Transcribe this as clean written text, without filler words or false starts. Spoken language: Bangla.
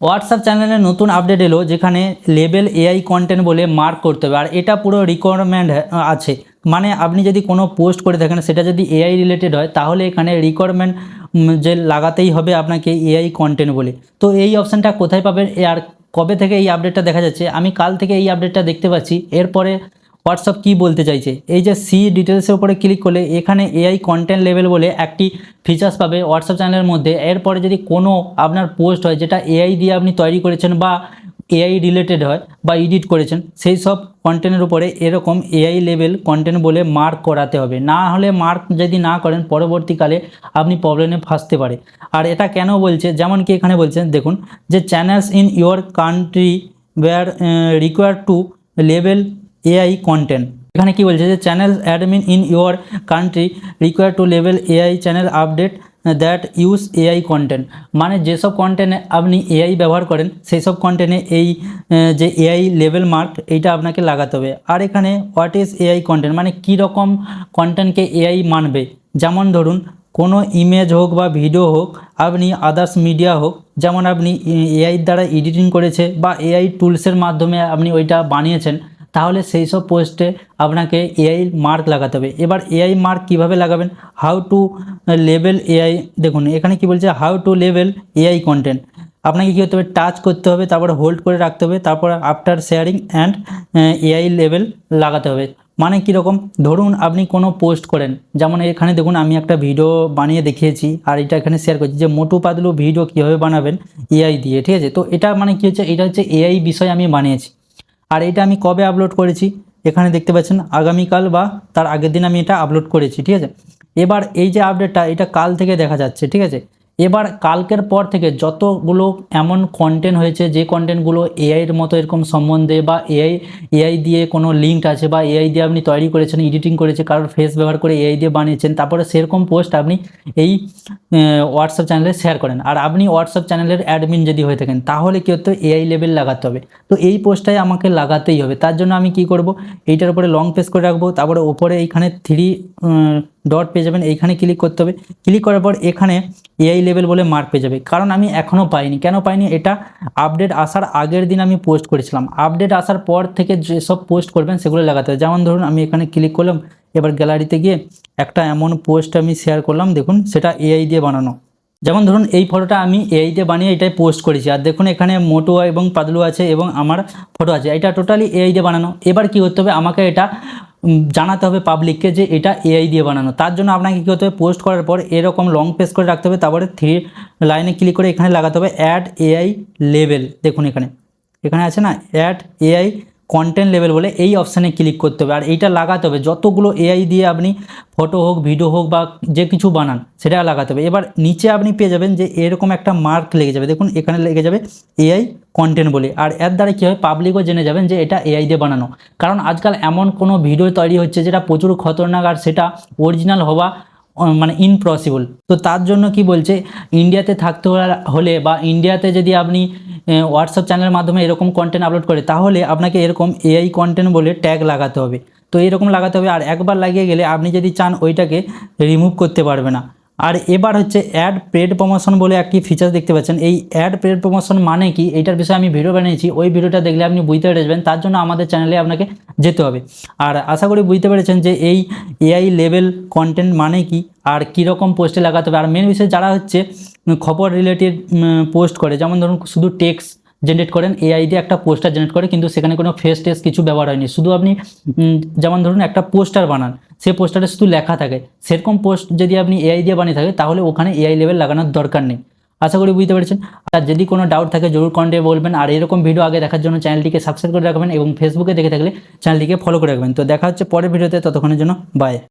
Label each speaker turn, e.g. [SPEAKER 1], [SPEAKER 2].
[SPEAKER 1] হোয়াটসঅ্যাপ চ্যানেলে নতুন আপডেট এলো যেখানে লেবেল এআই কন্টেন্ট বলে মার্ক করতে হবে। আর এটা পুরো রিকোয়ারমেন্ট আছে, মানে আপনি যদি কোনো পোস্ট করে থাকেন সেটা যদি এআই রিলেটেড হয় তাহলে এখানে রিকোয়ারমেন্ট যে লাগাতেই হবে আপনাকে এআই কন্টেন্ট বলে। তো এই অপশানটা কোথায় পাবেন আর কবে থেকে এই আপডেটটা দেখা যাচ্ছে? আমি কাল থেকে এই আপডেটটা দেখতে পাচ্ছি। এরপরে হোয়াটসঅ্যাপ কী বলতে চাইছে, এই যে সি ডিটেলসের উপরে ক্লিক করলে এখানে এআই কন্টেন্ট লেভেল বলে একটি ফিচার্স পাবে হোয়াটসঅ্যাপ চ্যানেলের মধ্যে। এরপরে যদি কোনো আপনার পোস্ট হয় যেটা এআই দিয়ে আপনি তৈরি করেছেন বা এআই রিলেটেড হয় বা এডিট করেছেন, সেই সব কন্টেন্টের উপরে এরকম এআই লেভেল কন্টেন্ট বলে মার্ক করাতে হবে। না হলে মার্ক যদি না করেন পরবর্তীকালে আপনি প্রবলেমে ফাঁসতে পারে। আর এটা কেন বলছে, যেমন কি এখানে বলছেন দেখুন, যে channels in your country were require to লেভেল এআই কন্টেন্ট। এখানে কি বলছে যে channel admin in your country require to লেভেল AI channel update that use AI content. মানে যেসব কন্টেন্টে আপনি এআই ব্যবহার করেন সেই সব কন্টেন্টে এই যে এআই লেভেল মার্ক এইটা আপনাকে লাগাতে হবে। আর এখানে হোয়াট ইজ এআই কন্টেন্ট, মানে কী রকম কন্টেন্টকে এআই মানবে। যেমন ধরুন কোনো ইমেজ হোক বা ভিডিও হোক, আপনি আদার্স মিডিয়া হোক, যেমন আপনি এআইর দ্বারা এডিটিং করেছে বা এআই টুলসের মাধ্যমে আপনি ওইটা বানিয়েছেন, তাহলে সেই সব পোস্টে আপনাকে এআই মার্ক লাগাতে হবে। এবার এআই মার্ক কিভাবে লাগাবেন, হাউ টু লেভেল এআই। দেখুন এখানে কি বলছে, হাউ টু লেভেল এআই কন্টেন্ট। আপনাকে কী করতে হবে, টাচ করতে হবে, তারপরে হোল্ড করে রাখতে হবে, তারপর after sharing and AI level লাগাতে হবে। মানে কীরকম, ধরুন আপনি কোনো পোস্ট করেন, যেমন এখানে দেখুন আমি একটা ভিডিও বানিয়ে দেখিয়েছি আর এটা এখানে শেয়ার করছি যে মোটু পাতলু ভিডিও কীভাবে বানাবেন এআই দিয়ে, ঠিক আছে। তো এটা মানে কী হচ্ছে, এটা হচ্ছে এআই বিষয় আমি বানিয়েছি। আর এটা আমি কবে আপলোড করেছি, এখানে দেখতে পাচ্ছেন আগামীকাল বা তার আগের দিন আমি এটা আপলোড করেছি, ঠিক আছে। এবার এই যে আপডেটটা এটা কাল থেকে দেখা যাচ্ছে, ঠিক আছে। এবার কালকের পর থেকে যতগুলো এমন কন্টেন্ট হয়েছে যে কন্টেন্টগুলো এআইয়ের মতো এরকম সম্বন্ধে বা এআই দিয়ে কোনো লিঙ্ক আছে বা এআই দিয়ে আপনি তৈরি করেছেন, এডিটিং করেছে, কারোর ফেস ব্যবহার করে এআই দিয়ে বানিয়েছেন, তারপরে সেরকম পোস্ট আপনি এই হোয়াটসঅ্যাপ চ্যানেলে শেয়ার করেন। আর আপনি হোয়াটসঅ্যাপ চ্যানেলের অ্যাডমিন যদি হয়ে থাকেন তাহলে কী হতো, এআই লেভেল লাগাতে হবে। তো এই পোস্টটাই আমাকে লাগাতেই হবে। তার জন্য আমি কি করব, এইটার উপরে লং প্রেস করে রাখবো, তারপরে ওপরে এইখানে 3 ডট পেয়ে যাবেন, এইখানে ক্লিক করতে হবে। ক্লিক করার পর এখানে এআই লেভেল বলে মার্ক পেয়ে যাবে। কারণ আমি এখনও পাইনি, কেন পাইনি, এটা আপডেট আসার আগের দিন আমি পোস্ট করেছিলাম। আপডেট আসার পর থেকে যেসব পোস্ট করবেন সেগুলো লাগাতে হবে। যেমন ধরুন আমি এখানে ক্লিক করলাম, এবার গ্যালারিতে গিয়ে একটা এমন পোস্ট আমি শেয়ার করলাম, দেখুন সেটা এআই দিয়ে বানানো। যেমন ধরুন এই ফটোটা আমি এআই দিয়ে বানিয়ে এটাই পোস্ট করেছি। আর দেখুন এখানে মোটু এবং পাতলু আছে এবং আমার ফটো আছে, এটা টোটালি এআই দিয়ে বানানো। এবার কি করতে হবে, আমাকে এটা জানাতে হবে পাবলিককে যে এটা এআই দিয়ে বানানো। তার জন্য আপনাকে কী করতে হবে, পোস্ট করার পর এরকম লং প্রেস করে রাখতে হবে, তারপরে 3 লাইনে ক্লিক করে এখানে লাগাতে হবে অ্যাড এআই লেভেল। দেখুন এখানে আছে না অ্যাড এআই কন্টেন্ট লেভেল বলে, এই অপশানে ক্লিক করতে হবে। আর এইটা লাগাতে হবে যতগুলো এআই দিয়ে আপনি ফটো হোক, ভিডিও হোক বা যে কিছু বানান সেটা লাগাতে হবে। এবার নিচে আপনি পেয়ে যাবেন যে এরকম একটা মার্ক লেগে যাবে, দেখুন এখানে লেগে যাবে এআই কন্টেন্ট বলে। আর এর দ্বারা কী হয়, পাবলিকও জেনে যাবেন যে এটা এআই দিয়ে বানানো। কারণ আজকাল এমন কোনো ভিডিও তৈরি হচ্ছে যেটা প্রচুর খতরনাক আর সেটা অরিজিনাল হওয়া মানে ইম্পসিবল। তো তার জন্য কি বলছে, ইন্ডিয়াতে থাকতে হলে বা ইন্ডিয়াতে যদি আপনি হোয়াটসঅ্যাপ চ্যানেলের মাধ্যমে এরকম কন্টেন্ট আপলোড করে তাহলে আপনাকে এরকম এআই কন্টেন্ট বলে ট্যাগ লাগাতে হবে। তো এরকম লাগাতে হবে, আর একবার লাগিয়ে গেলে আপনি যদি চান ওইটাকে রিমুভ করতে পারবে না। আর এবার হচ্ছে অ্যাড পেড প্রমোশন বলে একটি ফিচার দেখতে পাচ্ছেন। এই অ্যাড পেড প্রমোশন মানে কি, এইটার বিষয়ে আমি ভিডিও বানিয়েছি, ওই ভিডিওটা দেখলে আপনি বুঝতে পেরেছেন। তার জন্য আমাদের চ্যানেলে আপনাকে যেতে হবে। আর আশা করি বুঝতে পেরেছেন যে এই এআই লেভেল কন্টেন্ট মানে কি আর কীরকম পোস্টে লাগাতে হবে। আর মেন বিষয় যারা হচ্ছে খবর রিলেটেড পোস্ট করে, যেমন ধরুন শুধু টেক্সট জেনারেট করেন, এআই দিয়ে একটা পোস্টার জেনারেট করে কিন্তু সেখানে কোনো ফেস টেস কিছু ব্যবহার হয়নি, শুধু আপনি যেমন ধরুন একটা পোস্টার বানান, সেই পোস্টারে শুধু লেখা থাকে, সেরকম পোস্ট যদি আপনি এআই দিয়ে বানিয়ে থাকে তাহলে ওখানে এআই লেভেল লাগানোর দরকার নেই। আশা করি বুঝতে পেরেছেন। আর যদি কোনো ডাউট থাকে জরুর কমেন্টে বলবেন। আর এরকম ভিডিও আগে দেখার জন্য চ্যানেলটিকে সাবস্ক্রাইব করে রাখবেন এবং ফেসবুকে দেখে থাকলে চ্যানেলটিকে ফলো করে রাখবেন। তো দেখা হচ্ছে পরের ভিডিওতে, ততক্ষণের জন্য বাই।